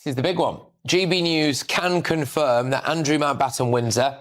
This is the big one. GB News can confirm that Andrew Mountbatten Windsor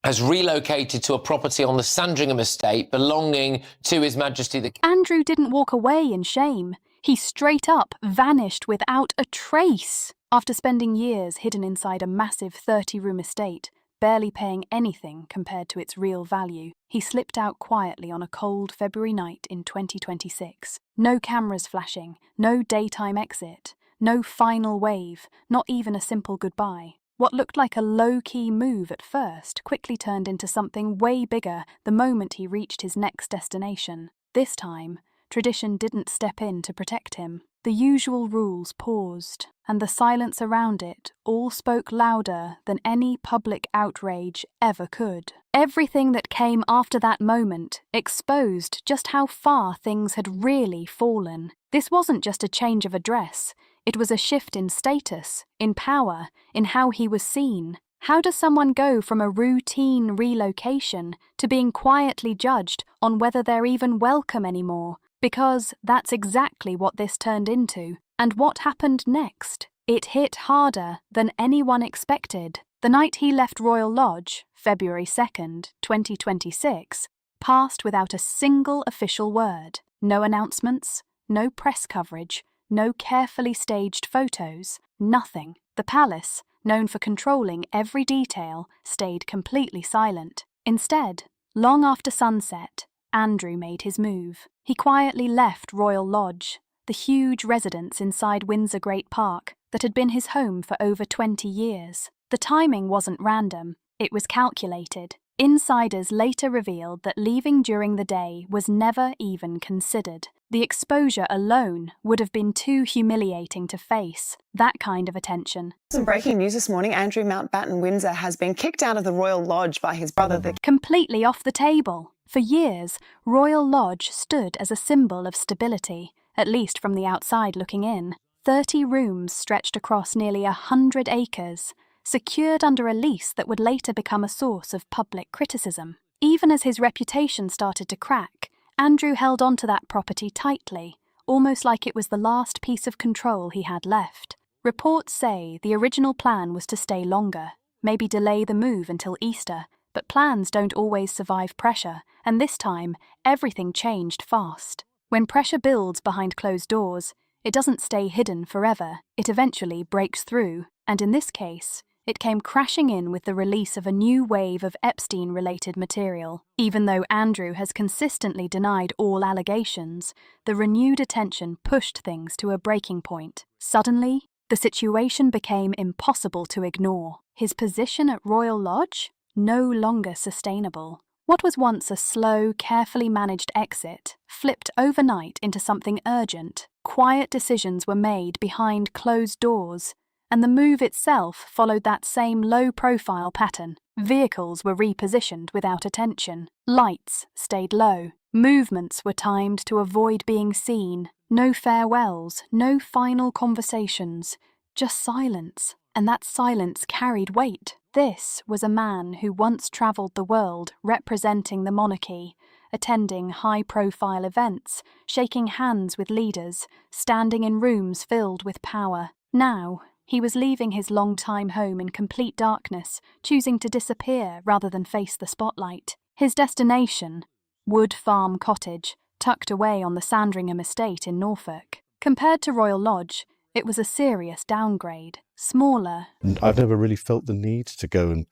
has relocated to a property on the Sandringham estate belonging to His Majesty the King. Andrew didn't walk away in shame. He straight up vanished without a trace. After spending years hidden inside a massive 30-room estate, barely paying anything compared to its real value, he slipped out quietly on a cold February night in 2026. No cameras flashing, no daytime exit, no final wave, not even a simple goodbye. What looked like a low-key move at first quickly turned into something way bigger the moment he reached his next destination. This time, tradition didn't step in to protect him. The usual rules paused, and the silence around it all spoke louder than any public outrage ever could. Everything that came after that moment exposed just how far things had really fallen. This wasn't just a change of address. It was a shift in status, in power, in how he was seen. How does someone go from a routine relocation to being quietly judged on whether they're even welcome anymore? Because that's exactly what this turned into. And what happened next? It hit harder than anyone expected. The night he left Royal Lodge, February 2nd, 2026, passed without a single official word. No announcements, no press coverage, no carefully staged photos, nothing. The palace, known for controlling every detail, stayed completely silent. Instead, long after sunset, Andrew made his move. He quietly left Royal Lodge, the huge residence inside Windsor Great Park that had been his home for over 20 years. The timing wasn't random, it was calculated. Insiders later revealed that leaving during the day was never even considered. The exposure alone would have been too humiliating to face, that kind of attention. Some breaking news this morning. Andrew Mountbatten Windsor has been kicked out of the Royal Lodge by his brother. Completely off the table. For years, Royal Lodge stood as a symbol of stability, at least from the outside looking in. 30 rooms stretched across nearly 100 acres, secured under a lease that would later become a source of public criticism. Even as his reputation started to crack, Andrew held onto that property tightly, almost like it was the last piece of control he had left. Reports say the original plan was to stay longer, maybe delay the move until Easter, but plans don't always survive pressure, and this time, everything changed fast. When pressure builds behind closed doors, it doesn't stay hidden forever, it eventually breaks through, and in this case, it came crashing in with the release of a new wave of Epstein-related material. Even though Andrew has consistently denied all allegations, the renewed attention pushed things to a breaking point. Suddenly, the situation became impossible to ignore. His position at Royal Lodge? No longer sustainable. What was once a slow, carefully managed exit flipped overnight into something urgent. Quiet decisions were made behind closed doors, and the move itself followed that same low-profile pattern. Vehicles were repositioned without attention. Lights stayed low. Movements were timed to avoid being seen. No farewells, no final conversations, just silence. And that silence carried weight. This was a man who once travelled the world representing the monarchy, attending high-profile events, shaking hands with leaders, standing in rooms filled with power. Now, he was leaving his long-time home in complete darkness, choosing to disappear rather than face the spotlight. His destination? Wood Farm Cottage, tucked away on the Sandringham estate in Norfolk. Compared to Royal Lodge, it was a serious downgrade, smaller. I've never really felt the need to go and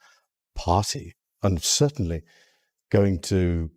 party, and certainly going to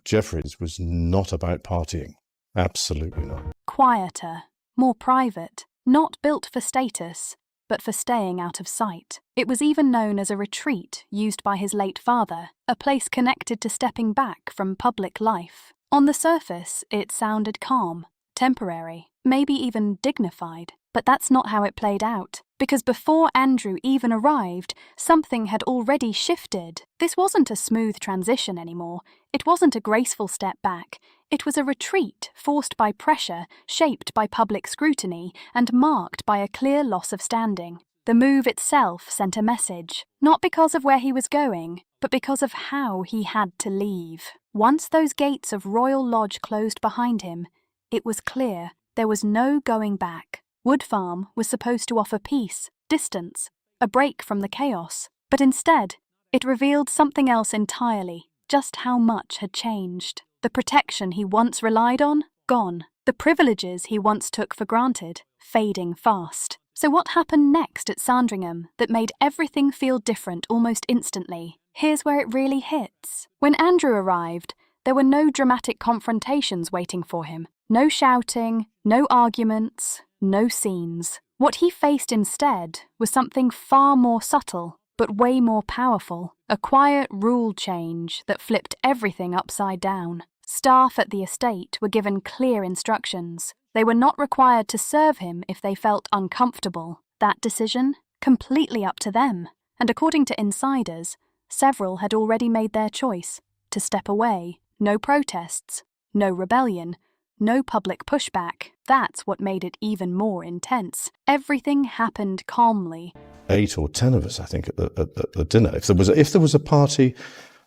Jeffrey's was not about partying. Absolutely not. Quieter, more private, not built for status, but for staying out of sight. It was even known as a retreat used by his late father, a place connected to stepping back from public life. On the surface, it sounded calm, temporary, maybe even dignified. But that's not how it played out, because before Andrew even arrived, something had already shifted. This wasn't a smooth transition anymore. It wasn't a graceful step back. It was a retreat forced by pressure, shaped by public scrutiny, and marked by a clear loss of standing. The move itself sent a message, not because of where he was going, but because of how he had to leave. Once those gates of Royal Lodge closed behind him, it was clear there was no going back. Wood Farm was supposed to offer peace, distance, a break from the chaos, but instead, it revealed something else entirely, just how much had changed. The protection he once relied on, gone. The privileges he once took for granted, fading fast. So what happened next at Sandringham that made everything feel different almost instantly? Here's where it really hits. When Andrew arrived, there were no dramatic confrontations waiting for him. No shouting, no arguments, no scenes. What he faced instead was something far more subtle, but way more powerful. A quiet rule change that flipped everything upside down. Staff at the estate were given clear instructions. They were not required to serve him if they felt uncomfortable. That decision, completely up to them. And according to insiders, several had already made their choice to step away. No protests, no rebellion, no public pushback. That's what made it even more intense. Everything happened calmly. 8 or 10 of us, I think, at the dinner. If there was a party,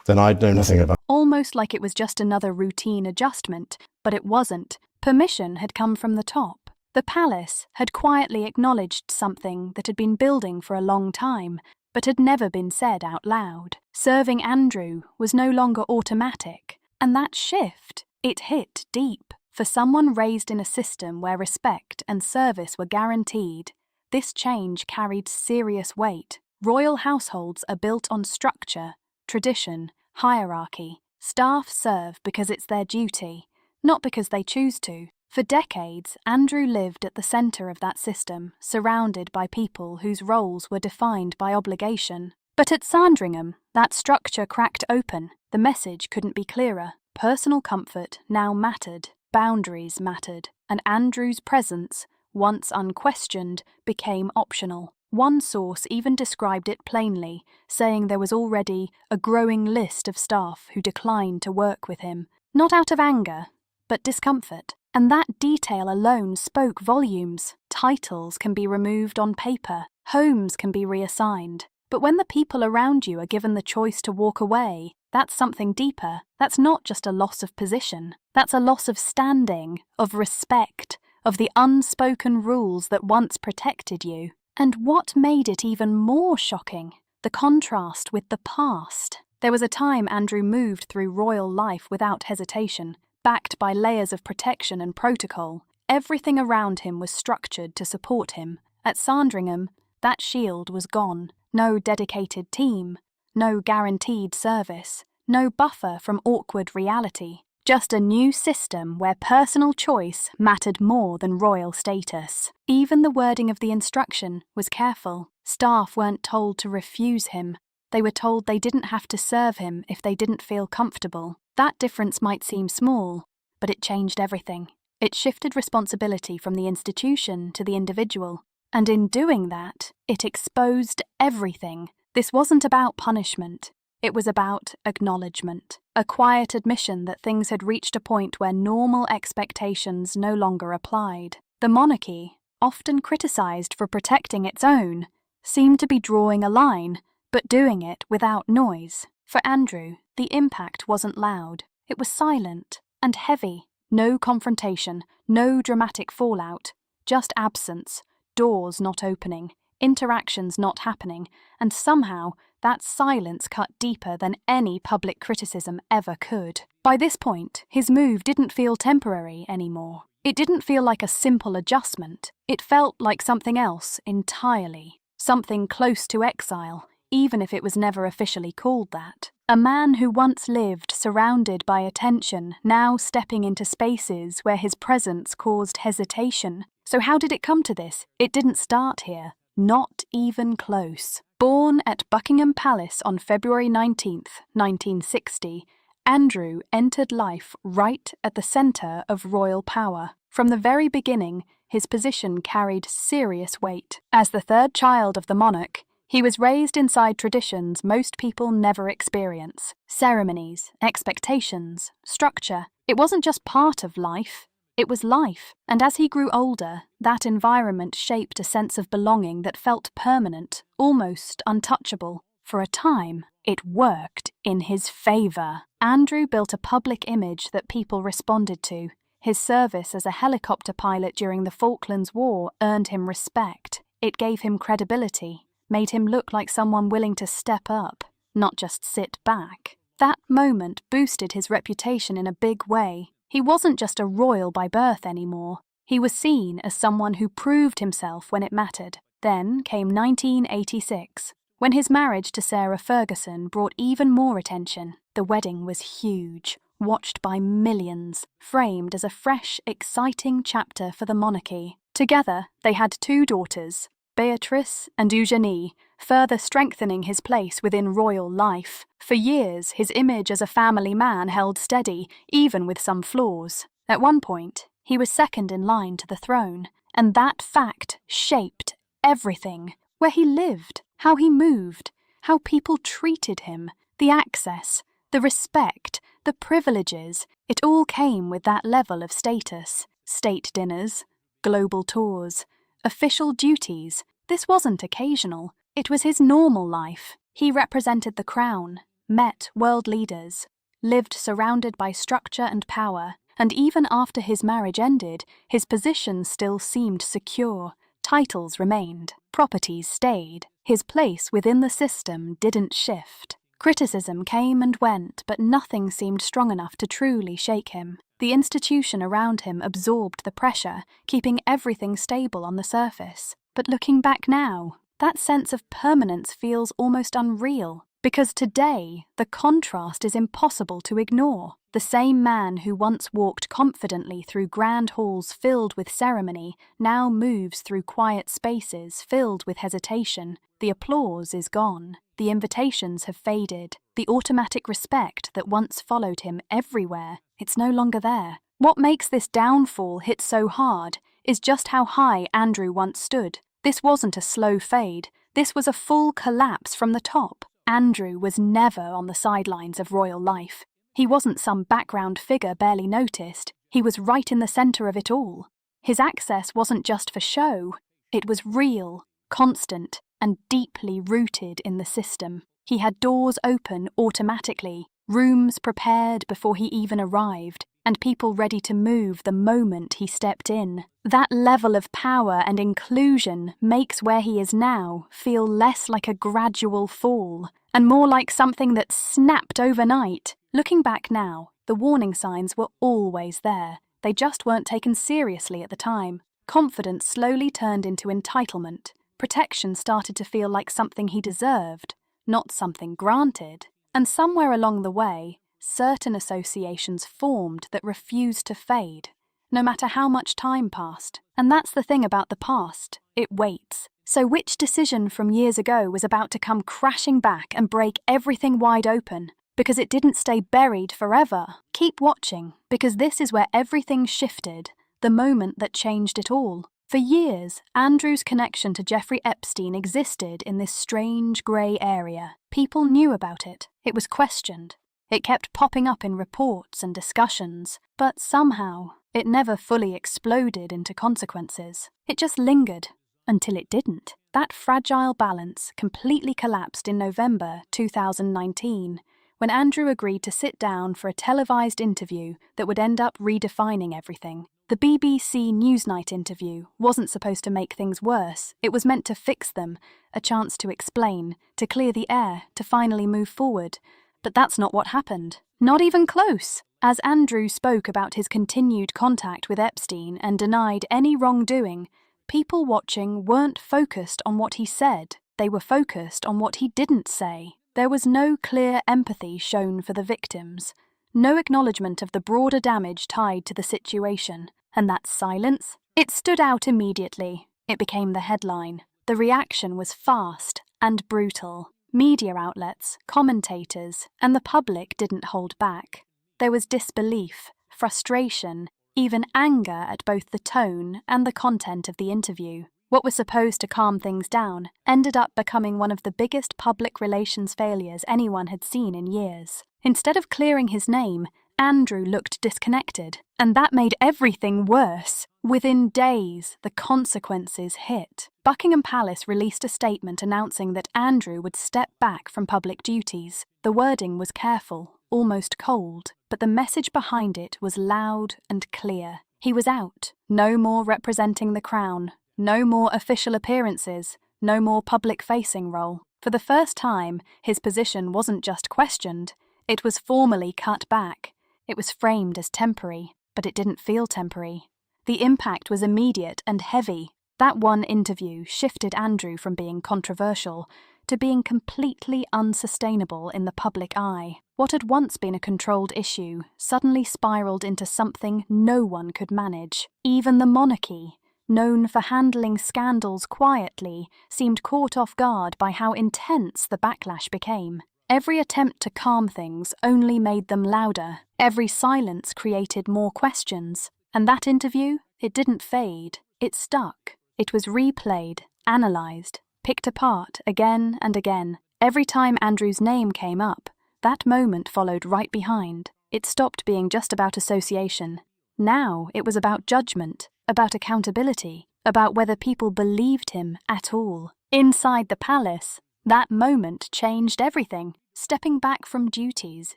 then I'd know nothing about it. Almost like it was just another routine adjustment, but it wasn't. Permission had come from the top. The palace had quietly acknowledged something that had been building for a long time, but had never been said out loud. Serving Andrew was no longer automatic, and that shift, it hit deep. For someone raised in a system where respect and service were guaranteed, this change carried serious weight. Royal households are built on structure, tradition, hierarchy. Staff serve because it's their duty, not because they choose to. For decades, Andrew lived at the centre of that system, surrounded by people whose roles were defined by obligation. But at Sandringham, that structure cracked open. The message couldn't be clearer. Personal comfort now mattered, boundaries mattered, and Andrew's presence, once unquestioned, became optional. One source even described it plainly, saying there was already a growing list of staff who declined to work with him, not out of anger, but discomfort. And that detail alone spoke volumes. Titles can be removed on paper, homes can be reassigned. But when the people around you are given the choice to walk away, that's something deeper. That's not just a loss of position. That's a loss of standing, of respect, of the unspoken rules that once protected you. And what made it even more shocking? The contrast with the past. There was a time Andrew moved through royal life without hesitation, backed by layers of protection and protocol. Everything around him was structured to support him. At Sandringham, that shield was gone. No dedicated team, no guaranteed service, no buffer from awkward reality. Just a new system where personal choice mattered more than royal status. Even the wording of the instruction was careful. Staff weren't told to refuse him. They were told they didn't have to serve him if they didn't feel comfortable. That difference might seem small, but it changed everything. It shifted responsibility from the institution to the individual. And in doing that, it exposed everything. This wasn't about punishment. It was about acknowledgement, a quiet admission that things had reached a point where normal expectations no longer applied. The monarchy, often criticised for protecting its own, seemed to be drawing a line, but doing it without noise. For Andrew, the impact wasn't loud. It was silent and heavy. No confrontation, no dramatic fallout, just absence, doors not opening, interactions not happening, and somehow that silence cut deeper than any public criticism ever could. By this point, his move didn't feel temporary anymore. It didn't feel like a simple adjustment. It felt like something else entirely. Something close to exile, even if it was never officially called that. A man who once lived surrounded by attention, now stepping into spaces where his presence caused hesitation. So how did it come to this? It didn't start here. Not even close. Born at Buckingham Palace on February 19th, 1960, Andrew entered life right at the centre of royal power. From the very beginning, his position carried serious weight. As the third child of the monarch, he was raised inside traditions most people never experience. Ceremonies, expectations, structure. It wasn't just part of life. It was life, and as he grew older, that environment shaped a sense of belonging that felt permanent, almost untouchable. For a time, it worked in his favour. Andrew built a public image that people responded to. His service as a helicopter pilot during the Falklands War earned him respect. It gave him credibility, made him look like someone willing to step up, not just sit back. That moment boosted his reputation in a big way. He wasn't just a royal by birth anymore. He was seen as someone who proved himself when it mattered. Then came 1986, when his marriage to Sarah Ferguson brought even more attention. The wedding was huge, watched by millions, framed as a fresh, exciting chapter for the monarchy. Together, they had 2 daughters, Beatrice and Eugenie, further strengthening his place within royal life. For years, his image as a family man held steady, even with some flaws. At one point, he was second in line to the throne, and that fact shaped everything. Where he lived, how he moved, how people treated him, the access, the respect, the privileges, it all came with that level of status. State dinners, global tours, official duties. This wasn't occasional. It was his normal life. He represented the crown, met world leaders, lived surrounded by structure and power, and even after his marriage ended, his position still seemed secure. Titles remained, properties stayed. His place within the system didn't shift. Criticism came and went, but nothing seemed strong enough to truly shake him. The institution around him absorbed the pressure, keeping everything stable on the surface. But looking back now, that sense of permanence feels almost unreal, because today the contrast is impossible to ignore. The same man who once walked confidently through grand halls filled with ceremony now moves through quiet spaces filled with hesitation. The applause is gone. The invitations have faded. The automatic respect that once followed him everywhere, it's no longer there. What makes this downfall hit so hard is just how high Andrew once stood. This wasn't a slow fade. This was a full collapse from the top. Andrew was never on the sidelines of royal life. He wasn't some background figure barely noticed. He was right in the centre of it all. His access wasn't just for show. It was real, constant, and deeply rooted in the system. He had doors open automatically, rooms prepared before he even arrived, and people ready to move the moment he stepped in. That level of power and inclusion makes where he is now feel less like a gradual fall, and more like something that snapped overnight. Looking back now, the warning signs were always there. They just weren't taken seriously at the time. Confidence slowly turned into entitlement. Protection started to feel like something he deserved, not something granted. And somewhere along the way, certain associations formed that refused to fade, no matter how much time passed. And that's the thing about the past, it waits. So which decision from years ago was about to come crashing back and break everything wide open? Because it didn't stay buried forever. Keep watching, because this is where everything shifted, the moment that changed it all. For years, Andrew's connection to Jeffrey Epstein existed in this strange grey area. People knew about it. It was questioned. It kept popping up in reports and discussions, but somehow it never fully exploded into consequences. It just lingered, until it didn't. That fragile balance completely collapsed in November 2019, when Andrew agreed to sit down for a televised interview that would end up redefining everything. The BBC Newsnight interview wasn't supposed to make things worse. It was meant to fix them, a chance to explain, to clear the air, to finally move forward. But that's not what happened. Not even close. As Andrew spoke about his continued contact with Epstein and denied any wrongdoing, people watching weren't focused on what he said. They were focused on what he didn't say. There was no clear empathy shown for the victims. No acknowledgement of the broader damage tied to the situation. And that silence? It stood out immediately. It became the headline. The reaction was fast and brutal. Media outlets, commentators, and the public didn't hold back. There was disbelief, frustration, even anger at both the tone and the content of the interview. What was supposed to calm things down ended up becoming one of the biggest public relations failures anyone had seen in years. Instead of clearing his name, Andrew looked disconnected, and that made everything worse. Within days, the consequences hit. Buckingham Palace released a statement announcing that Andrew would step back from public duties. The wording was careful, almost cold, but the message behind it was loud and clear. He was out. No more representing the Crown. No more official appearances. No more public-facing role. For the first time, his position wasn't just questioned, it was formally cut back. It was framed as temporary, but it didn't feel temporary. The impact was immediate and heavy. That one interview shifted Andrew from being controversial to being completely unsustainable in the public eye. What had once been a controlled issue suddenly spiraled into something no one could manage. Even the monarchy, known for handling scandals quietly, seemed caught off guard by how intense the backlash became. Every attempt to calm things only made them louder. Every silence created more questions. And that interview, it didn't fade. It stuck. It was replayed, analysed, picked apart again and again. Every time Andrew's name came up, that moment followed right behind. It stopped being just about association. Now it was about judgment, about accountability, about whether people believed him at all. Inside the palace, that moment changed everything. Stepping back from duties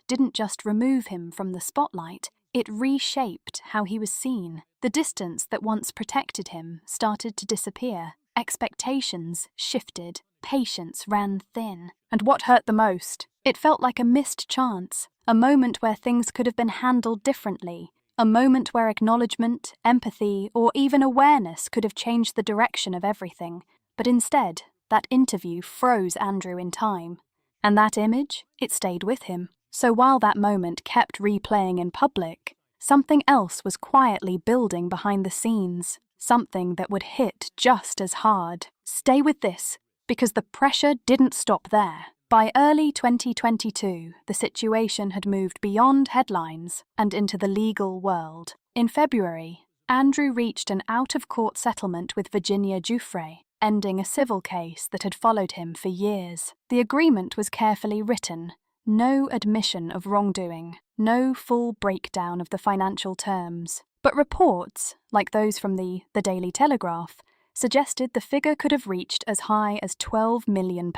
didn't just remove him from the spotlight, it reshaped how he was seen. The distance that once protected him started to disappear. Expectations shifted. Patience ran thin. And what hurt the most? It felt like a missed chance, a moment where things could have been handled differently, a moment where acknowledgement, empathy, or even awareness could have changed the direction of everything. But instead, that interview froze Andrew in time. And that image, it stayed with him. So while that moment kept replaying in public, something else was quietly building behind the scenes, something that would hit just as hard. Stay with this, because the pressure didn't stop there. By early 2022, the situation had moved beyond headlines and into the legal world. In February, Andrew reached an out-of-court settlement with Virginia Giuffre, ending a civil case that had followed him for years. The agreement was carefully written. No admission of wrongdoing, no full breakdown of the financial terms. But reports, like those from the Daily Telegraph, suggested the figure could have reached as high as £12 million.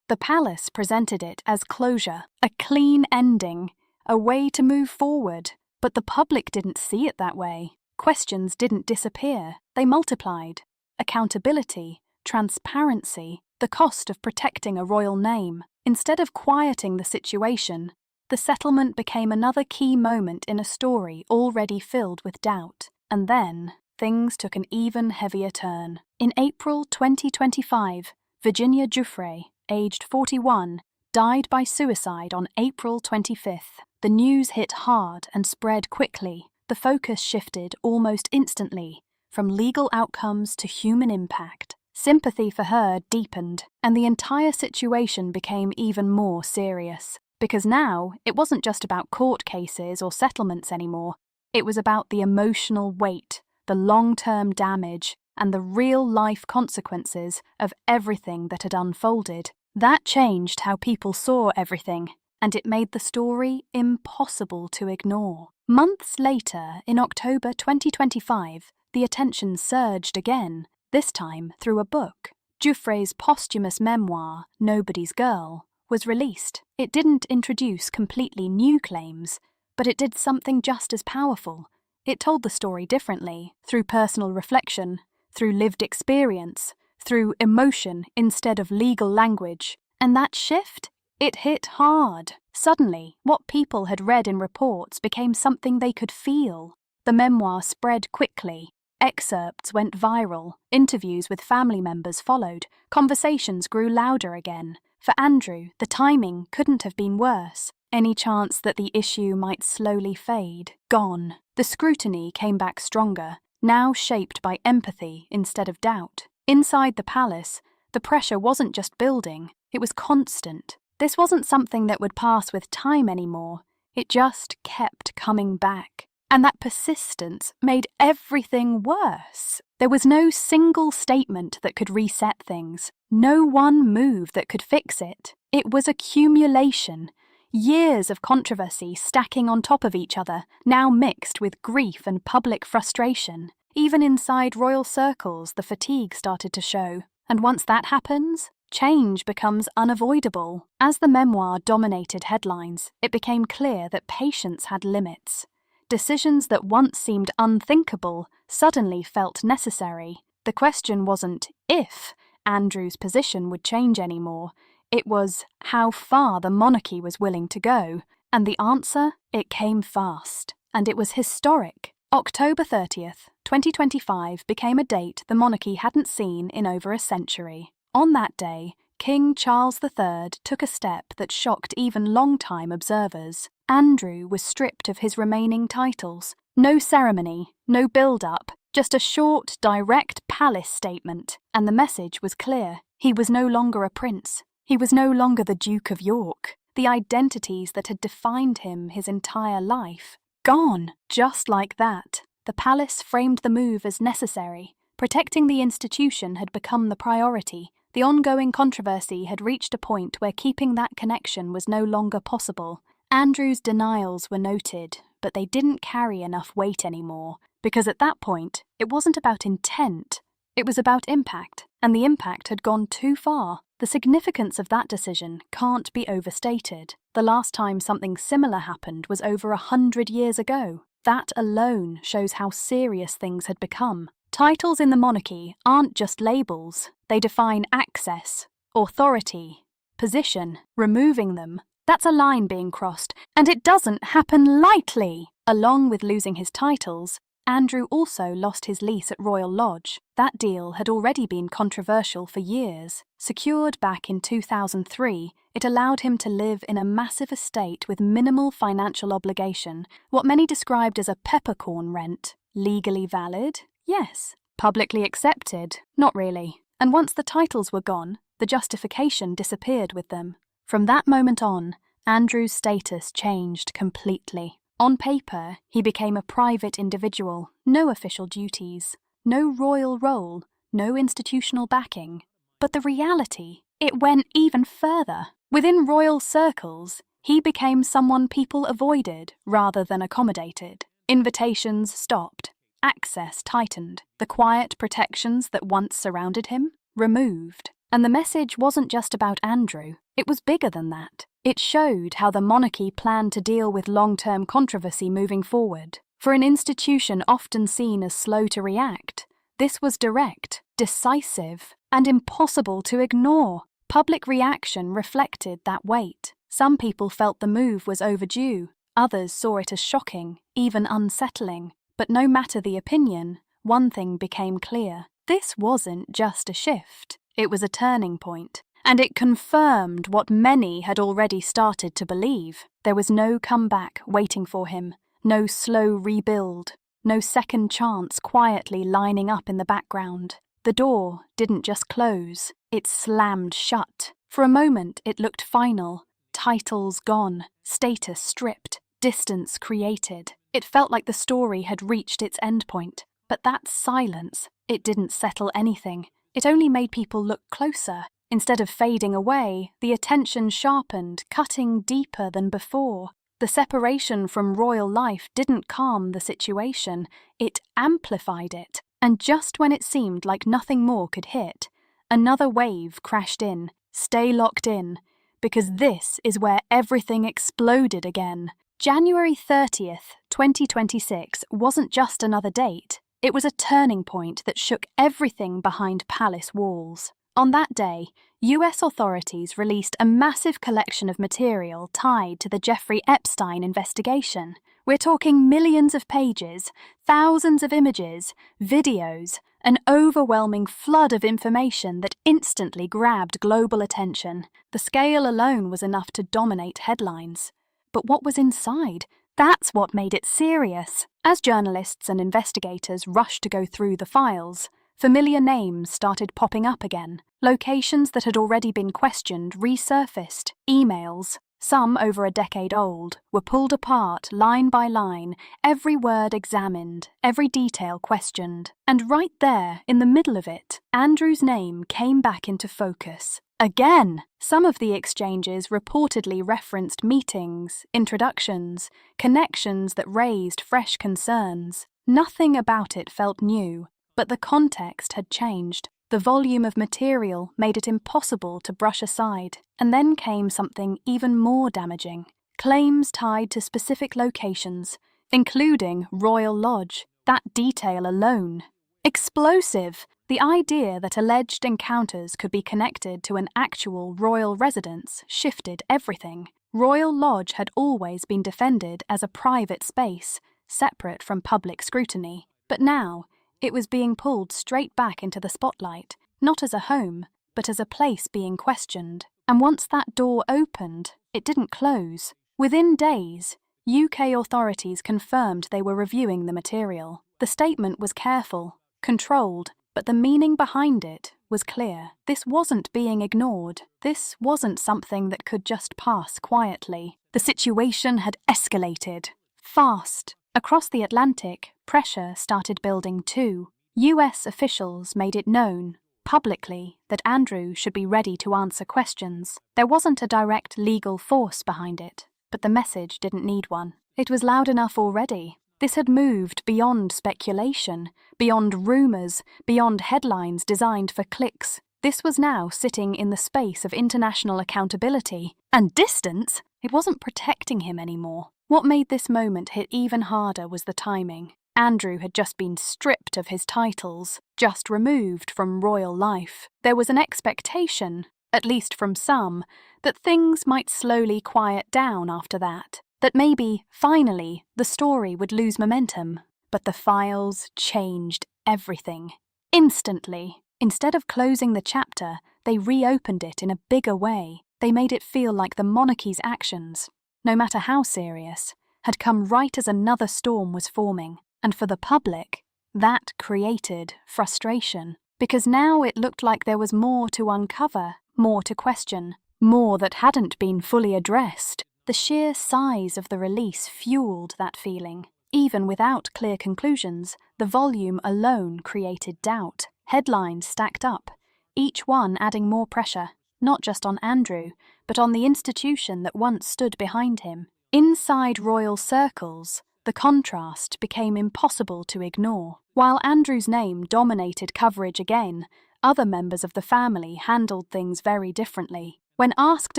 The palace presented it as closure, a clean ending, a way to move forward. But the public didn't see it that way. Questions didn't disappear, they multiplied. Accountability, transparency, the cost of protecting a royal name. Instead of quieting the situation, the settlement became another key moment in a story already filled with doubt. And then, things took an even heavier turn. In April 2025, Virginia Giuffre, aged 41, died by suicide on April 25th. The news hit hard and spread quickly. The focus shifted almost instantly, from legal outcomes to human impact. Sympathy for her deepened, and the entire situation became even more serious. Because now, it wasn't just about court cases or settlements anymore. It was about the emotional weight, the long-term damage, and the real-life consequences of everything that had unfolded. That changed how people saw everything, and it made the story impossible to ignore. Months later, in October 2025, the attention surged again, this time through a book. Giuffre's posthumous memoir, Nobody's Girl, was released. It didn't introduce completely new claims, but it did something just as powerful. It told the story differently, through personal reflection, through lived experience, through emotion instead of legal language. And that shift? It hit hard. Suddenly, what people had read in reports became something they could feel. The memoir spread quickly. Excerpts went viral. Interviews with family members followed. Conversations grew louder again. For Andrew, the timing couldn't have been worse. Any chance that the issue might slowly fade? Gone. The scrutiny came back stronger, now shaped by empathy instead of doubt. Inside the palace, the pressure wasn't just building, it was constant. This wasn't something that would pass with time anymore. It just kept coming back. And that persistence made everything worse. There was no single statement that could reset things, no one move that could fix it. It was accumulation, Years of controversy stacking on top of each other, now mixed with grief and public frustration. Even inside royal circles, the fatigue started to show. And once that happens, change becomes unavoidable. As the memoir dominated headlines, it became clear that patience had limits. Decisions that once seemed unthinkable suddenly felt necessary. The question wasn't if Andrew's position would change anymore. It was how far the monarchy was willing to go. And the answer? It came fast. And it was historic. October 30th, 2025 became a date the monarchy hadn't seen in over a century. On that day, King Charles III took a step that shocked even long-time observers. Andrew was stripped of his remaining titles. No ceremony, no build-up, just a short, direct palace statement. And the message was clear. He was no longer a prince. He was no longer the Duke of York. The identities that had defined him his entire life, gone. Just like that. The palace framed the move as necessary. Protecting the institution had become the priority. The ongoing controversy had reached a point where keeping that connection was no longer possible. Andrew's denials were noted, but they didn't carry enough weight anymore, because at that point, it wasn't about intent. It was about impact, and the impact had gone too far. The significance of that decision can't be overstated. The last time something similar happened was over 100 years ago. That alone shows how serious things had become. Titles in the monarchy aren't just labels. They define access, authority, position. Removing them, that's a line being crossed, and it doesn't happen lightly. Along with losing his titles, Andrew also lost his lease at Royal Lodge. That deal had already been controversial for years. Secured back in 2003, it allowed him to live in a massive estate with minimal financial obligation, what many described as a peppercorn rent. Legally valid? Yes. Publicly accepted? Not really. And once the titles were gone, the justification disappeared with them. From that moment on, Andrew's status changed completely. On paper, he became a private individual, no official duties, no royal role, no institutional backing. But the reality, it went even further. Within royal circles, he became someone people avoided rather than accommodated. Invitations stopped. Access tightened. The quiet protections that once surrounded him, removed. And the message wasn't just about Andrew. It was bigger than that. It showed how the monarchy planned to deal with long-term controversy moving forward. For an institution often seen as slow to react, this was direct, decisive, and impossible to ignore. Public reaction reflected that weight. Some people felt the move was overdue. Others saw it as shocking, even unsettling. But no matter the opinion, one thing became clear. This wasn't just a shift. It was a turning point. And it confirmed what many had already started to believe. There was no comeback waiting for him, no slow rebuild, no second chance quietly lining up in the background. The door didn't just close, it slammed shut. For a moment it looked final. Titles gone, status stripped, distance created. It felt like the story had reached its endpoint. But that silence, it didn't settle anything. It only made people look closer. Instead of fading away, the attention sharpened, cutting deeper than before. The separation from royal life didn't calm the situation, it amplified it. And just when it seemed like nothing more could hit, another wave crashed in. Stay locked in, because this is where everything exploded again. January 30th, 2026 wasn't just another date. It was a turning point that shook everything behind palace walls. On that day, US authorities released a massive collection of material tied to the Jeffrey Epstein investigation. We're talking millions of pages, thousands of images, videos, an overwhelming flood of information that instantly grabbed global attention. The scale alone was enough to dominate headlines. But what was inside? That's what made it serious. As journalists and investigators rushed to go through the files, familiar names started popping up again. Locations that had already been questioned resurfaced. Emails, some over a decade old, were pulled apart line by line, every word examined, every detail questioned. And right there, in the middle of it, Andrew's name came back into focus. Again! Some of the exchanges reportedly referenced meetings, introductions, connections that raised fresh concerns. Nothing about it felt new, but the context had changed. The volume of material made it impossible to brush aside. And then came something even more damaging. Claims tied to specific locations, including Royal Lodge. That detail alone. Explosive! The idea that alleged encounters could be connected to an actual royal residence shifted everything. Royal Lodge had always been defended as a private space, separate from public scrutiny. But now, it was being pulled straight back into the spotlight, not as a home, but as a place being questioned. And once that door opened, it didn't close. Within days, UK authorities confirmed they were reviewing the material. The statement was careful, controlled, but the meaning behind it was clear. This wasn't being ignored. This wasn't something that could just pass quietly. The situation had escalated. Fast. Across the Atlantic, pressure started building too. US officials made it known, publicly, that Andrew should be ready to answer questions. There wasn't a direct legal force behind it, but the message didn't need one. It was loud enough already. This had moved beyond speculation, beyond rumours, beyond headlines designed for clicks. This was now sitting in the space of international accountability. And distance? It wasn't protecting him anymore. What made this moment hit even harder was the timing. Andrew had just been stripped of his titles, just removed from royal life. There was an expectation, at least from some, that things might slowly quiet down after that. That maybe, finally, the story would lose momentum. But the files changed everything. Instantly. Instead of closing the chapter, they reopened it in a bigger way. They made it feel like the monarchy's actions, no matter how serious, had come right as another storm was forming. And for the public, that created frustration. Because now it looked like there was more to uncover, more to question, more that hadn't been fully addressed. The sheer size of the release fueled that feeling. Even without clear conclusions, the volume alone created doubt. Headlines stacked up, each one adding more pressure, not just on Andrew, but on the institution that once stood behind him. Inside royal circles, the contrast became impossible to ignore. While Andrew's name dominated coverage again, other members of the family handled things very differently. When asked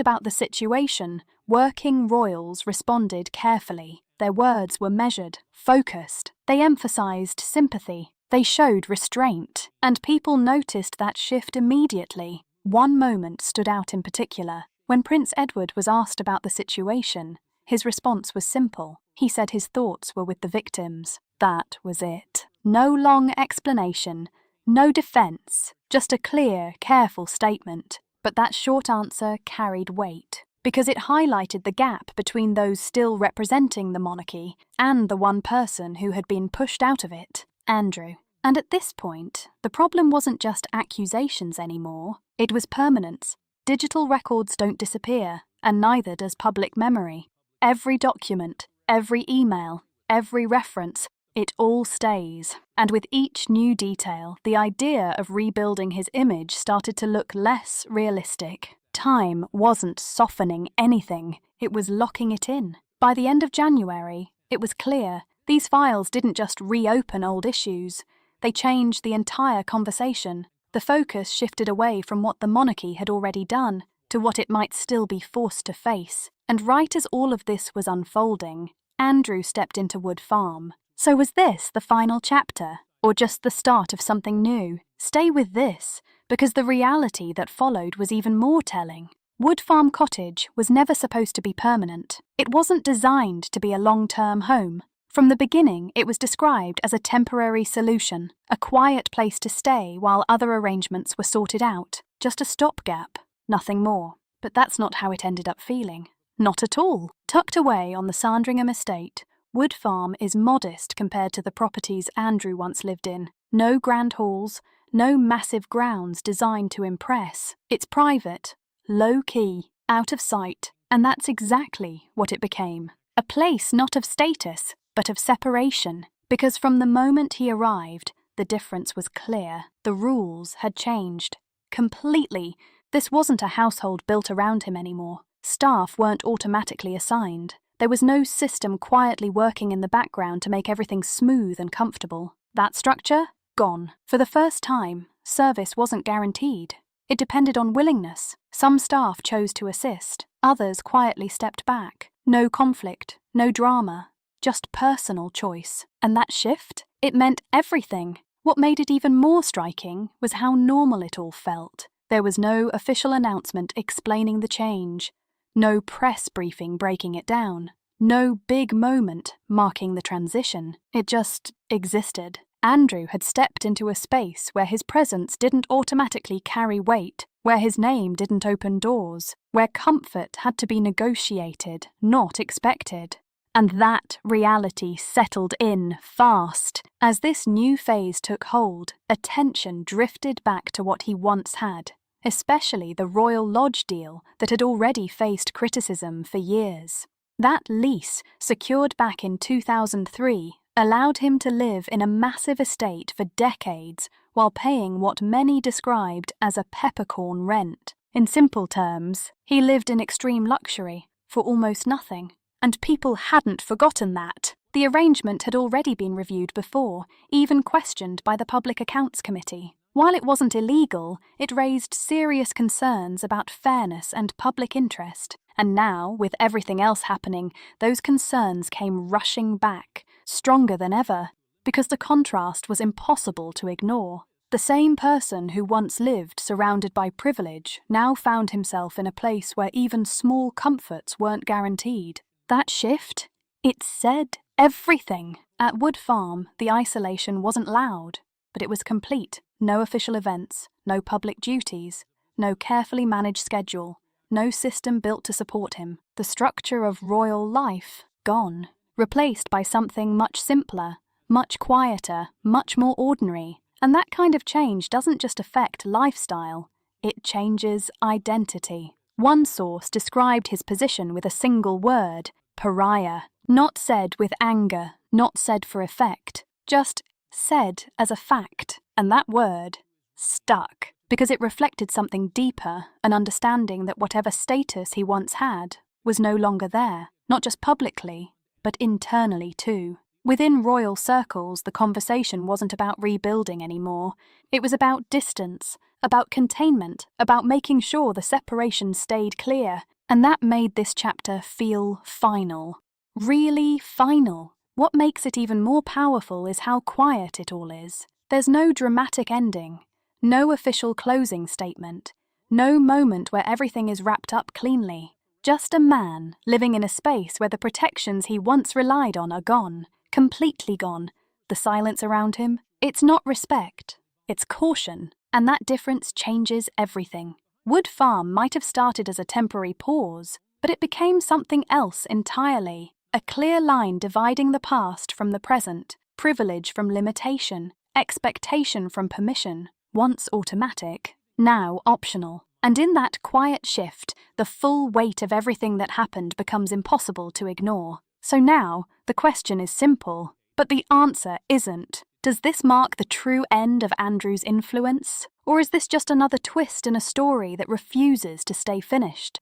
about the situation, working royals responded carefully. Their words were measured, focused. They emphasized sympathy. They showed restraint. And people noticed that shift immediately. One moment stood out in particular. When Prince Edward was asked about the situation, his response was simple. He said his thoughts were with the victims. That was it. No long explanation, no defense, just a clear, careful statement. But that short answer carried weight, because it highlighted the gap between those still representing the monarchy and the one person who had been pushed out of it, Andrew. And at this point, the problem wasn't just accusations anymore, it was permanence. Digital records don't disappear, and neither does public memory. Every document, every email, every reference, it all stays. And with each new detail, the idea of rebuilding his image started to look less realistic. Time wasn't softening anything, it was locking it in. By the end of January, it was clear these files didn't just reopen old issues, they changed the entire conversation. The focus shifted away from what the monarchy had already done to what it might still be forced to face. And right as all of this was unfolding, Andrew stepped into Wood Farm. So was this the final chapter, or just the start of something new? Stay with this, because the reality that followed was even more telling. Wood Farm Cottage was never supposed to be permanent. It wasn't designed to be a long-term home. From the beginning, it was described as a temporary solution, a quiet place to stay while other arrangements were sorted out. Just a stopgap, nothing more. But that's not how it ended up feeling. Not at all. Tucked away on the Sandringham estate, Wood Farm is modest compared to the properties Andrew once lived in. No grand halls, no massive grounds designed to impress. It's private, low-key, out of sight. And that's exactly what it became. A place not of status, but of separation. Because from the moment he arrived, the difference was clear. The rules had changed. Completely. This wasn't a household built around him anymore. Staff weren't automatically assigned. There was no system quietly working in the background to make everything smooth and comfortable. That structure? Gone. For the first time, service wasn't guaranteed. It depended on willingness. Some staff chose to assist. Others quietly stepped back. No conflict, no drama, just personal choice. And that shift? It meant everything. What made it even more striking was how normal it all felt. There was no official announcement explaining the change. No press briefing breaking it down. No big moment marking the transition. It just existed. Andrew had stepped into a space where his presence didn't automatically carry weight, where his name didn't open doors, where comfort had to be negotiated, not expected. And that reality settled in fast. As this new phase took hold, attention drifted back to what he once had, especially the Royal Lodge deal that had already faced criticism for years. That lease, secured back in 2003, allowed him to live in a massive estate for decades while paying what many described as a peppercorn rent. In simple terms, he lived in extreme luxury for almost nothing. And people hadn't forgotten that. The arrangement had already been reviewed before, even questioned by the Public Accounts Committee. While it wasn't illegal, it raised serious concerns about fairness and public interest. And now, with everything else happening, those concerns came rushing back, stronger than ever, because the contrast was impossible to ignore. The same person who once lived surrounded by privilege now found himself in a place where even small comforts weren't guaranteed. That shift? It said everything. At Wood Farm, the isolation wasn't loud, but it was complete. No official events, no public duties, no carefully managed schedule, no system built to support him. The structure of royal life, gone, replaced by something much simpler, much quieter, much more ordinary. And that kind of change doesn't just affect lifestyle, it changes identity. One source described his position with a single word: pariah. Not said with anger, not said for effect, just said as a fact. And that word stuck, because it reflected something deeper, an understanding that whatever status he once had was no longer there, not just publicly, but internally too. Within royal circles, the conversation wasn't about rebuilding anymore. It was about distance, about containment, about making sure the separation stayed clear. And that made this chapter feel final. Really final. What makes it even more powerful is how quiet it all is. There's no dramatic ending, no official closing statement, no moment where everything is wrapped up cleanly. Just a man living in a space where the protections he once relied on are gone, completely gone. The silence around him, it's not respect, it's caution. And that difference changes everything. Wood Farm might have started as a temporary pause, but it became something else entirely. A clear line dividing the past from the present, privilege from limitation, expectation from permission, once automatic, now optional. And in that quiet shift, the full weight of everything that happened becomes impossible to ignore. So now, the question is simple, but the answer isn't. Does this mark the true end of Andrew's influence? Or is this just another twist in a story that refuses to stay finished?